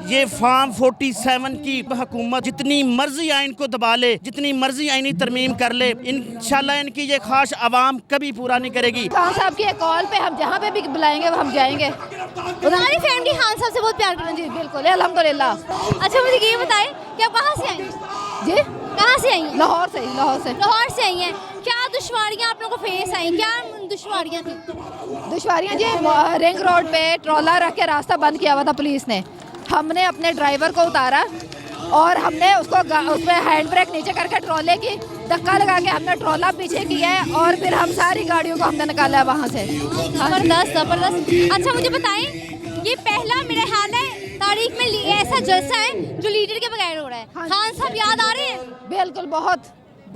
ये फार्म 47 की हुकूमत जितनी मर्जी आइन को दबा ले, जितनी मर्जी आइनी तरमीम कर ले, इंशाल्लाह इनकी ये ख्वाहिश आवाम कभी पूरा नहीं करेगी। खान साहब की कॉल पे हम जहाँ पे भी बुलाएंगे हम जाएंगे। हमारी फैमिली खान साहब से बहुत प्यार करती जी बिल्कुल, अल्हम्दुलिल्लाह। अच्छा मुझे ये बताएं कि आप कहाँ से आई हैं? जी कहाँ से आई हैं? लाहौर से। लाहौर से आई हैं। क्या दुश्वारियाँ आप लोगों को फेस आई? क्या दुश्वारियाँ थी? दुश्वारियाँ जी, रिंग रोड पे ट्रॉला रख के रास्ता बंद किया हुआ था पुलिस ने। हमने अपने ड्राइवर को उतारा और हमने उसको उसमें हैंड ब्रेक नीचे करके ट्रॉले की धक्का लगा के हमने ट्रॉला पीछे किया है और फिर हम सारी गाड़ियों को हमने निकाला है वहाँ से। ज़बरदस्त ज़बरदस्त। अच्छा मुझे बताएं, ये पहला मेरा ख्याल है तारीख में ऐसा जलसा है जो लीडर के बगैर हो रहा है। खान साहब याद आ रहे हैं? बिल्कुल, बहुत।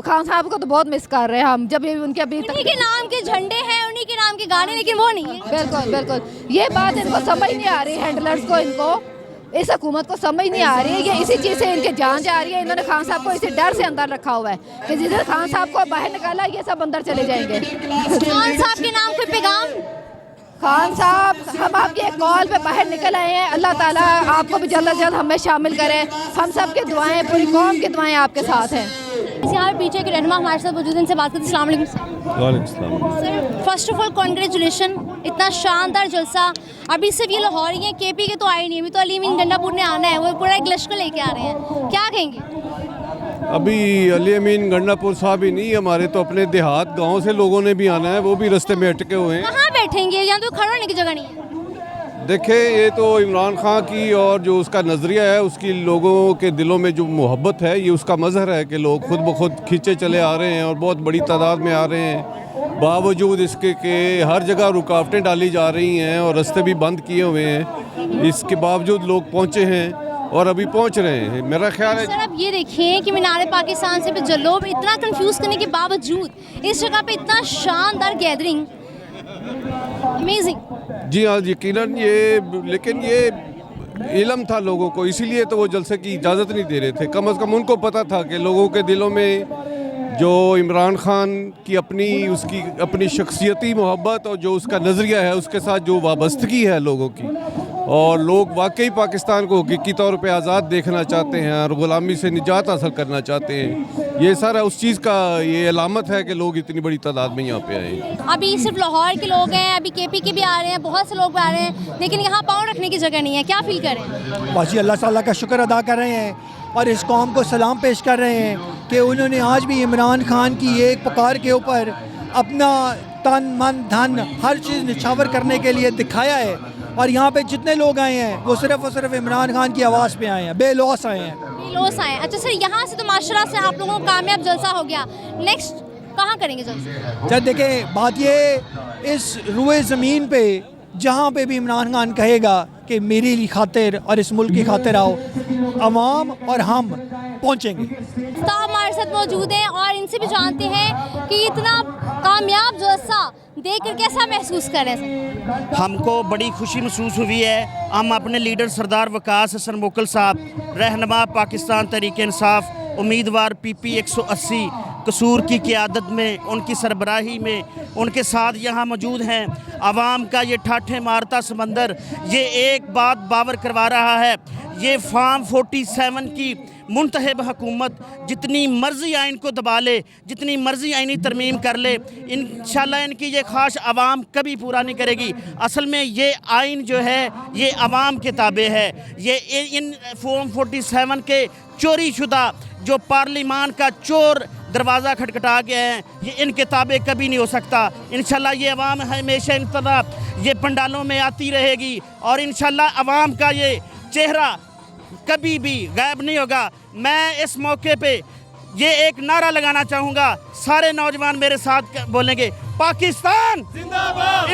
खान साहब को तो बहुत मिस कर रहे हैं हम। जब ये उनके अभी उन्हीं के नाम के झंडे हैं, उन्हीं के नाम के गाने, लेकिन वो नहीं है। बिल्कुल बिल्कुल, ये बात इनको समझ नहीं आ रही, हैंडलर्स को, इनको इस हुकूमत को समझ नहीं आ रही है। ये इसी चीज़ से इनकी जान जा रही है। इन्होंने खान साहब को इसी डर से अंदर रखा हुआ है कि जिधर खान साहब को बाहर निकाला ये सब अंदर चले जाएंगे। खान साहब के नाम कोई पैगाम? खान साहब, हम आपकी एक कॉल पे बाहर निकल आए हैं। अल्लाह ताला आपको भी जल्द से जल्द हमें शामिल करें। हम सब की दुआएं, पूरी कौम की दुआएं आपके साथ हैं। यहाँ पीछे के रहनुमा हमारे साथ मौजूद हैं, इनसे बात करते हैं। अस्सलाम वालेकुम sir. First of all congratulation, इतना शानदार जलसा। अभी सिर्फ ये लाहौर ही हैं, केपी के तो आए नहीं, अभी तो अली अमीन गंडापुर ने आना है, वो पूरा एक लश्कर लेके आ रहे हैं। क्या कहेंगे? अभी अली अमीन गंडापुर साहब ही नहीं, हमारे तो अपने देहात गांव से लोगों ने भी आना है, वो भी रास्ते में अटके हुए हैं। कहाँ बैठेंगे? यहाँ तो खड़ा होने की जगह नहीं है। देखें, ये तो इमरान खान की और जो उसका नज़रिया है, उसकी लोगों के दिलों में जो मोहब्बत है, ये उसका मज़हर है कि लोग खुद ब खुद खींचे चले आ रहे हैं और बहुत बड़ी तादाद में आ रहे हैं। बावजूद इसके कि हर जगह रुकावटें डाली जा रही हैं और रास्ते भी बंद किए हुए हैं, इसके बावजूद लोग पहुँचे हैं और अभी पहुंच रहे हैं। मेरा ख्याल है सर, आप ये देखिए कि मीनार पाकिस्तान से भी जलोब, इतना कंफ्यूज करने के बावजूद इस जगह पे इतना शानदार गैदरिंग, अमेजिंग। जी हाँ, यकीनन ये, लेकिन ये इल्म था लोगों को, इसीलिए तो वो जलसे की इजाज़त नहीं दे रहे थे। कम से कम उनको पता था कि लोगों के दिलों में जो इमरान खान की उसकी अपनी शख्सियती मोहब्बत और जो उसका नज़रिया है, उसके साथ जो वाबस्तगी है लोगों की, और लोग वाकई पाकिस्तान को हकीकी तौर पे आज़ाद देखना चाहते हैं और ग़ुलामी से निजात हासिल करना चाहते हैं। ये सारा उस चीज़ का ये अलामत है कि लोग इतनी बड़ी तादाद में यहाँ पे आए हैं। अभी सिर्फ लाहौर के लोग हैं, अभी केपी के भी आ रहे हैं, बहुत से लोग भी आ रहे हैं, लेकिन यहाँ पाँव रखने की जगह नहीं है। क्या फील करें? बस अल्लाह ताला का शुक्र अदा कर रहे हैं और इस कौम को सलाम पेश कर रहे हैं कि उन्होंने आज भी इमरान खान की एक पुकार के ऊपर अपना तन मन धन हर चीज़ निछावर करने के लिए दिखाया है। और यहाँ पे जितने लोग आए हैं वो सिर्फ और सिर्फ इमरान खान की आवाज़ पे आए हैं, बेलौस आए हैं। बेलौस आए। अच्छा सर, यहाँ से तो माशाल्लाह से आप लोगों को कामयाब जलसा हो गया, नेक्स्ट कहाँ करेंगे जलसा? जब देखें, बात ये, इस रुए ज़मीन पे जहाँ पे भी इमरान खान कहेगा कि मेरी खातिर और इस मुल्क की खातिर आओ, अवाम और हम पहुँचेंगे। तो हमारे साथ मौजूद हैं और इनसे भी जानते हैं कि इतना कामयाब जलसा देखकर कैसा महसूस कर रहे हैं? हमको बड़ी खुशी महसूस हुई है। हम अपने लीडर सरदार वकास हसन मोकल साहब, रहनुमा पाकिस्तान तहरीक इंसाफ, उम्मीदवार PP 180 कसूर की क़ियादत में, उनकी सरबराही में, उनके साथ यहाँ मौजूद हैं। आवाम का ये ठाठे मारता समंदर ये एक बात बावर करवा रहा है, ये फार्म 47 की मुंतखब हुकूमत जितनी मर्जी आइन को दबा ले, जितनी मर्जी आइनी तरमीम कर ले, इंशाल्लाह इनकी ये ख्वाहिश आवाम कभी पूरा नहीं करेगी। असल में ये आइन जो है ये आवाम के ताबे है। ये इन फार्म 47 के चोरी शुदा जो पार्लिमान का चोर दरवाज़ा खटखटा गए हैं, ये इनके ताबे कभी नहीं हो सकता। इंशाल्लाह ये अवाम हमेशा इन तरह ये पंडालों में आती रहेगी और इंशाल्लाह अवाम का ये चेहरा कभी भी गायब नहीं होगा। मैं इस मौके पे ये एक नारा लगाना चाहूँगा, सारे नौजवान मेरे साथ बोलेंगे, पाकिस्तान जिंदाबाद,